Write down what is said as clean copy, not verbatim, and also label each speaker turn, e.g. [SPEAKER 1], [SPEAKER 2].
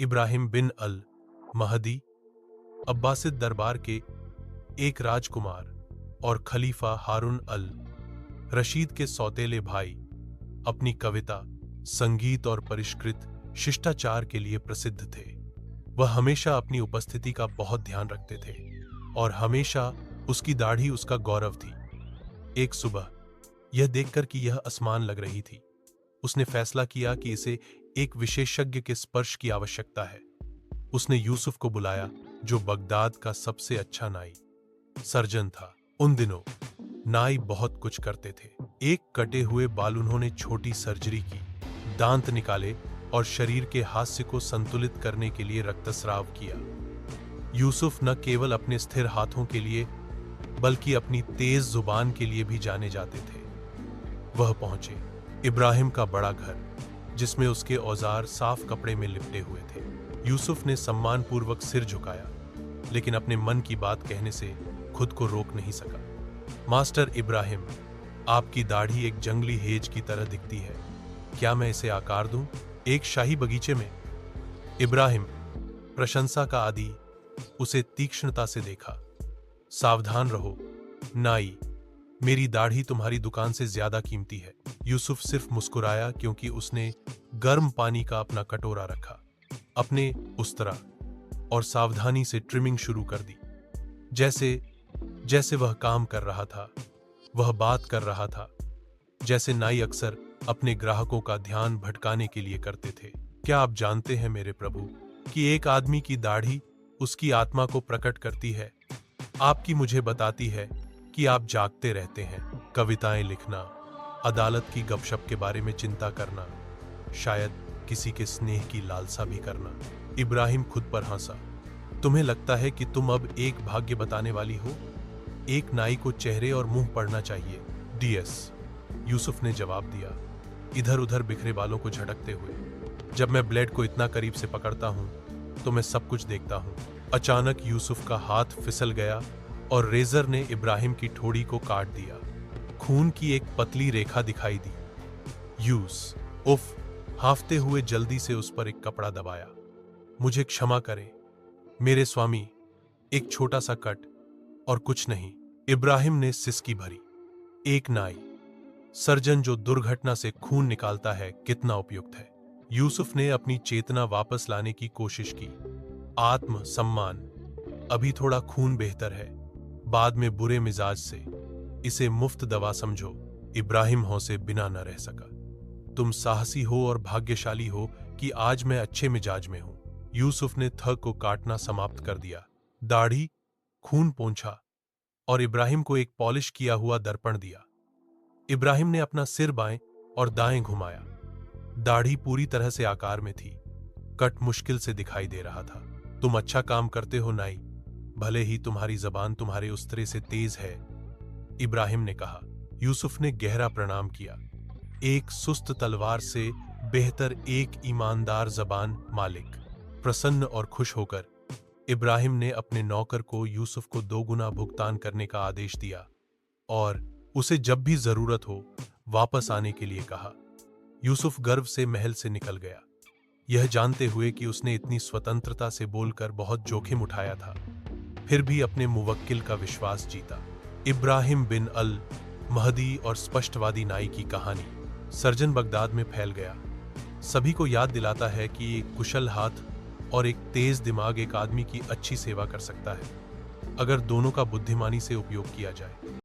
[SPEAKER 1] इब्राहिम बिन अल Mahdi Abbasid दरबार के एक राजकुमार और खलीफा हारून अल रशीद के सौतेले भाई अपनी कविता, संगीत और परिष्कृत शिष्टाचार के लिए प्रसिद्ध थे। वह हमेशा अपनी उपस्थिति का बहुत ध्यान रखते थे और हमेशा उसकी दाढ़ी उसका गौरव थी। एक सुबह यह देखकर कि यह असमान लग रही थी, उसने फैसला किया कि इसे एक विशेषज्ञ के स्पर्श की आवश्यकता है। उसने यूसुफ को बुलाया, जो बगदाद का सबसे अच्छा नाई सर्जन था। उन दिनों नाई बहुत कुछ करते थे। एक कटे हुए बाल उन्होंने छोटी सर्जरी की, दांत निकाले और शरीर के हास्य को संतुलित करने के लिए रक्तस्राव किया। यूसुफ न केवल अपने स्थिर हाथों के लिए बल्कि अपनी तेज जुबान के लिए भी जाने जाते थे। वह पहुंचे इब्राहिम का बड़ा घर, जिसमें उसके औजार साफ कपड़े में लिपटे हुए थे। यूसुफ ने सम्मानपूर्वक सिर झुकाया, लेकिन अपने मन की बात कहने से खुद को रोक नहीं सका। मास्टर इब्राहिम, आपकी दाढ़ी एक जंगली हेज की तरह दिखती है। क्या मैं इसे आकार दूं? एक शाही बगीचे में। इब्राहिम, प्रशंसा का आदि, उसे तीक्ष्णता से देखा। सावधान रहो नाई, मेरी दाढ़ी तुम्हारी दुकान से ज्यादा कीमती है। यूसुफ सिर्फ मुस्कुराया, क्योंकि उसने गर्म पानी का अपना कटोरा रखा, अपने उस्तरा और सावधानी से ट्रिमिंग शुरू कर दी। जैसे जैसे वह काम कर रहा था, वह बात कर रहा था, जैसे नाई अक्सर अपने ग्राहकों का ध्यान भटकाने के लिए करते थे। क्या आप जानते हैं मेरे प्रभु कि एक आदमी की दाढ़ी उसकी आत्मा को प्रकट करती है? आपकी मुझे बताती है कि आप जागते रहते हैं, कविताएं लिखना, अदालत की गपशप के बारे में चिंता करना, शायद किसी के स्नेह की लालसा भी करना। इब्राहिम खुद पर हंसा। तुम्हें लगता है कि तुम अब एक भाग्य बताने वाली हो? एक नाई को चेहरे और मुंह पढ़ना चाहिए। डीएस, यूसुफ ने जवाब दिया, इधर उधर बिखरे बालों को झटकते हुए। जब मैं ब्लेड को इतना करीब से पकड़ता हूं तो मैं सब कुछ देखता हूं। अचानक यूसुफ का हाथ फिसल गया और रेजर ने इब्राहिम की ठोड़ी को काट दिया। खून की एक पतली रेखा दिखाई दी। यूस, उफ, हांफते हुए जल्दी से उस पर एक कपड़ा दबाया। मुझे क्षमा करें मेरे स्वामी, एक छोटा सा कट और कुछ नहीं। इब्राहिम ने सिसकी भरी। एक नाई सर्जन जो दुर्घटना से खून निकालता है, कितना उपयुक्त है। यूसुफ ने अपनी चेतना वापस लाने की कोशिश की। आत्म सम्मान, अभी थोड़ा खून बेहतर है, बाद में बुरे मिजाज से। इसे मुफ्त दवा समझो। इब्राहिम हौसे बिना न रह सका। तुम साहसी हो और भाग्यशाली हो कि आज मैं अच्छे मिजाज में हूं। यूसुफ ने थक को काटना समाप्त कर दिया, दाढ़ी, खून पोंछा और इब्राहिम को एक पॉलिश किया हुआ दर्पण दिया। इब्राहिम ने अपना सिर बाएं और दाएं घुमाया। दाढ़ी पूरी तरह से आकार में थी, कट मुश्किल से दिखाई दे रहा था। तुम अच्छा काम करते हो नाई, भले ही तुम्हारी जबान तुम्हारे उस्तरे से तेज है, इब्राहिम ने कहा। यूसुफ ने गहरा प्रणाम किया। एक सुस्त तलवार से बेहतर एक ईमानदार जबान मालिक। प्रसन्न और खुश होकर इब्राहिम ने अपने नौकर को यूसुफ को 2 गुना भुगतान करने का आदेश दिया और उसे जब भी जरूरत हो वापस आने के लिए कहा। यूसुफ गर्व से महल से निकल गया, यह जानते हुए कि उसने इतनी स्वतंत्रता से बोलकर बहुत जोखिम उठाया था, फिर भी अपने मुवक्किल का विश्वास जीता। इब्राहिम बिन अल महदी और स्पष्टवादी नाई की कहानी सर्जन बगदाद में फैल गया। सभी को याद दिलाता है कि एक कुशल हाथ और एक तेज दिमाग एक आदमी की अच्छी सेवा कर सकता है, अगर दोनों का बुद्धिमानी से उपयोग किया जाए।